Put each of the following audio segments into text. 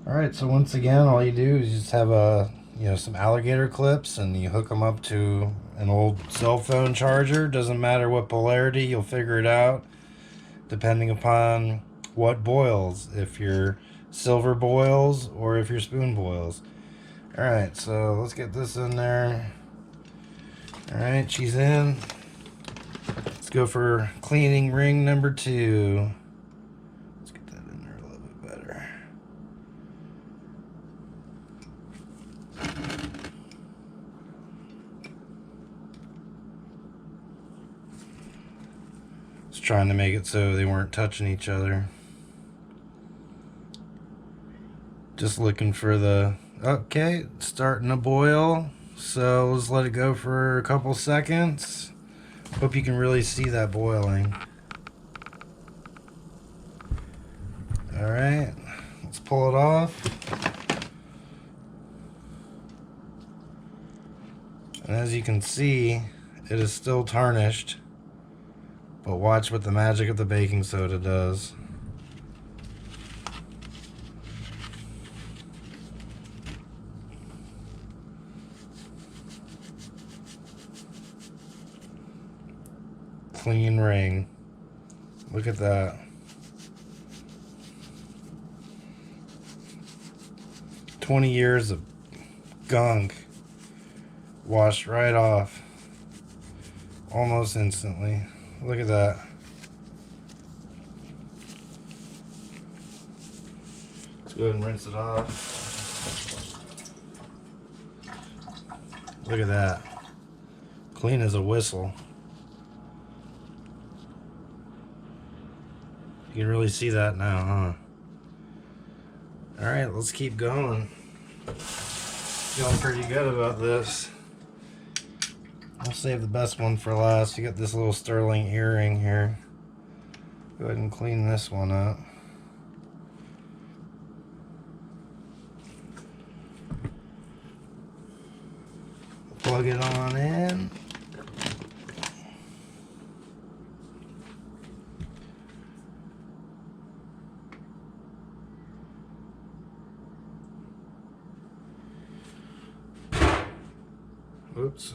Alright, so once again, all you do is just have some alligator clips and you hook them up to an old cell phone charger. Doesn't matter what polarity, you'll figure it out depending upon what boils. If your silver boils or if your spoon boils. Alright, so let's get this in there. Alright, she's in. Let's go for cleaning ring number 2. Let's get that in there a little bit better. Just trying to make it so they weren't touching each other. Just looking for the... Okay, it's starting to boil. So let's let it go for a couple seconds. Hope you can really see that boiling. Alright, let's pull it off. And as you can see, it is still tarnished. But watch what the magic of the baking soda does. Clean ring. Look at that. 20 years of gunk washed right off almost instantly. Look at that. Let's go ahead and rinse it off. Look at that. Clean as a whistle. You can really see that now, huh? Alright, let's keep going. Feeling pretty good about this. I'll save the best one for last. You got this little sterling earring here. Go ahead and clean this one up. Plug it on in. Oops.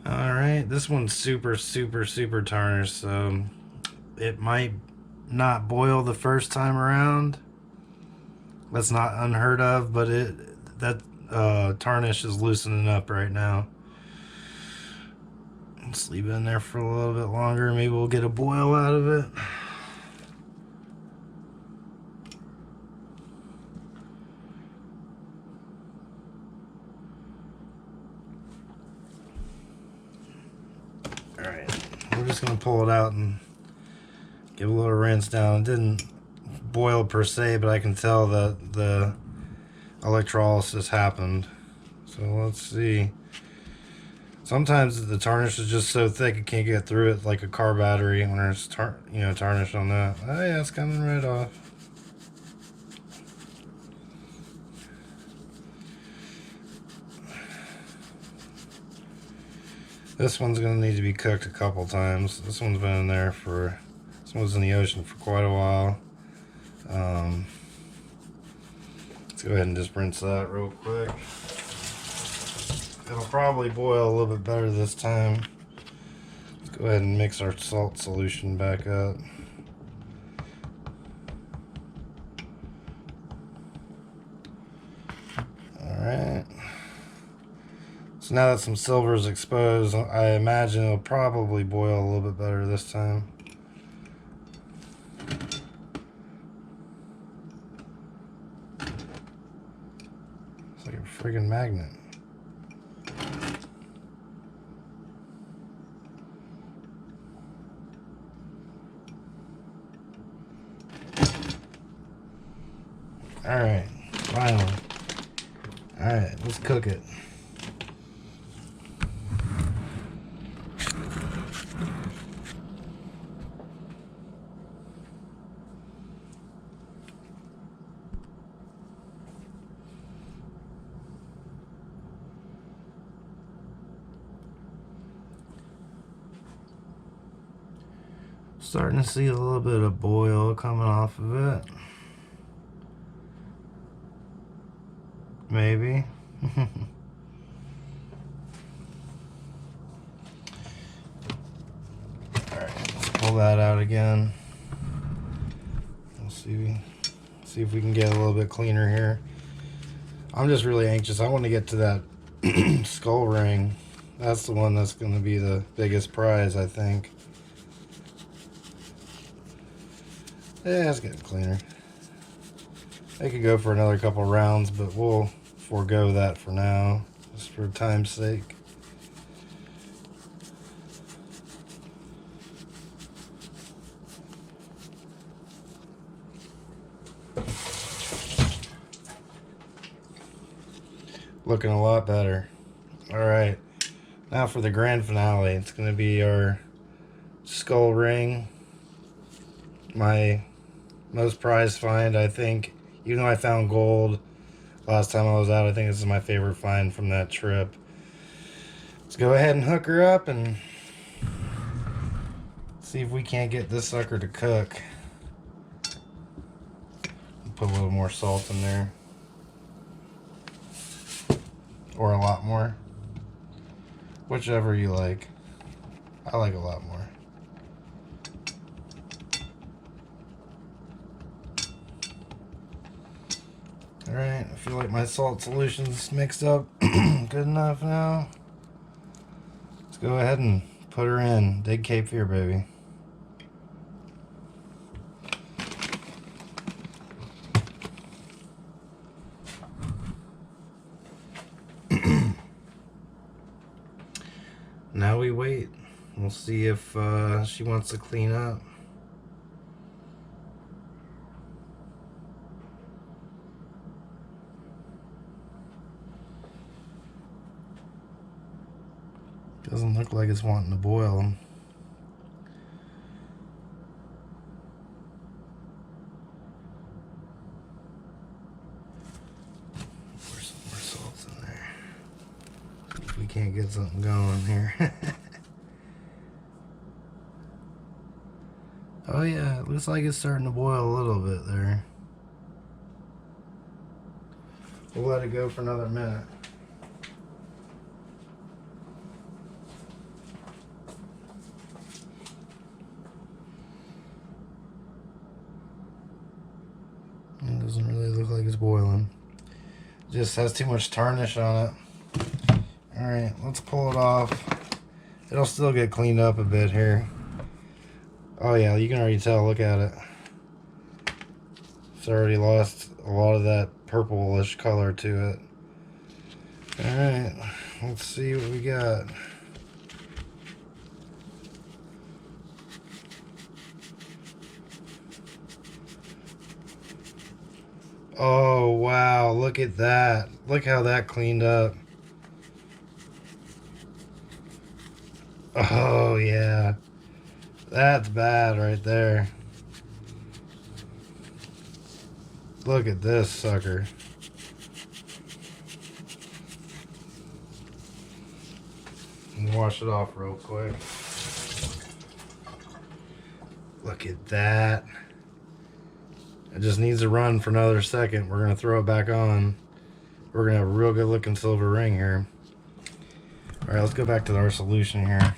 Alright, this one's super tarnished, so it might not boil the first time around. That's not unheard of, but that tarnish is loosening up right now. Let's leave it in there for a little bit longer. Maybe we'll get a boil out of it. Alright, we're just going to pull it out and give a little rinse down. It didn't boil per se, but I can tell that the electrolysis happened. So let's see. Sometimes the tarnish is just so thick it can't get through it, like a car battery when there's tarnish on that. Oh yeah, it's coming right off. This one's gonna need to be cooked a couple times. This one's been in there this one was in the ocean for quite a while. Let's go ahead and just rinse that real quick. It'll probably boil a little bit better this time. Let's go ahead and mix our salt solution back up. Alright. So now that some silver is exposed, I imagine it'll probably boil a little bit better this time. It's like a friggin' magnet. Alright, finally. Alright, let's cook it. Starting to see a little bit of boil coming off of it. Maybe. Alright, let's pull that out again. We'll see if we can get a little bit cleaner here. I'm just really anxious. I want to get to that skull ring. That's the one that's going to be the biggest prize, I think. Yeah, it's getting cleaner. I could go for another couple rounds, but we'll forego that for now, just for time's sake. Looking a lot better. Alright, now for the grand finale. It's going to be our skull ring. My most prized find, I think. Even though I found gold last time I was out, I think this is my favorite find from that trip. Let's go ahead and hook her up and see if we can't get this sucker to cook. Put a little more salt in there. Or a lot more. Whichever you like. I like a lot more. Alright, I feel like my salt solution's mixed up good enough now. Let's go ahead and put her in. Dig Cape Fear, baby. Now we wait. We'll see if she wants to clean up. Doesn't look like it's wanting to boil. Pour some more salt in there. If we can't get something going here. Oh yeah, it looks like it's starting to boil a little bit there. We'll let it go for another minute. It doesn't really look like it's boiling. It just has too much tarnish on it. Alright, let's pull it off. It'll still get cleaned up a bit here. Oh yeah, you can already tell, look at it. It's already lost a lot of that purplish color to it. Alright, let's see what we got. Oh wow, look at that. Look how that cleaned up. Oh yeah. That's bad right there. Look at this sucker. Wash it off real quick. Look at that. It just needs to run for another second. We're going to throw it back on. We're going to have a real good looking silver ring here. Alright, let's go back to our solution here.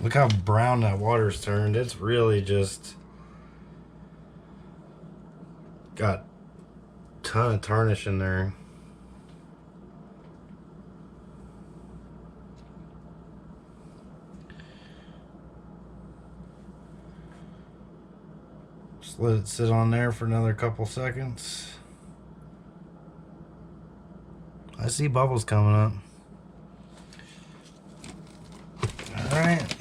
Look how brown that water's turned. It's really just got a ton of tarnish in there. Just let it sit on there for another couple seconds. I see bubbles coming up. Alright.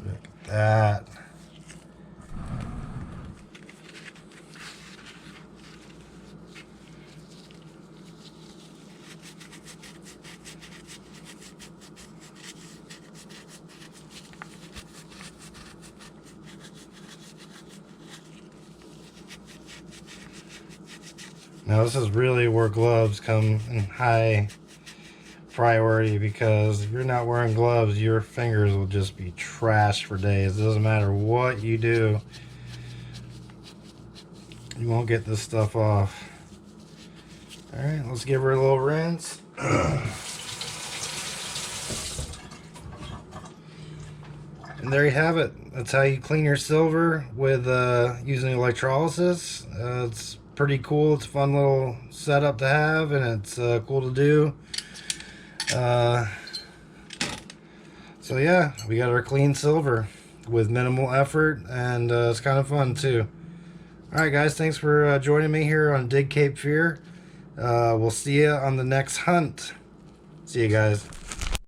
Look at that. Now this is really where gloves come in high priority, because if you're not wearing gloves, your fingers will just be trashed for days. It doesn't matter what you do, you won't get this stuff off. Alright, let's give her a little rinse. And there you have it. That's how you clean your silver with using electrolysis. It's pretty cool. It's a fun little setup to have, and it's cool to do. So yeah, we got our clean silver with minimal effort, and it's kind of fun too. Alright guys, thanks for joining me here on Dig Cape Fear. We'll see you on the next hunt. See you guys.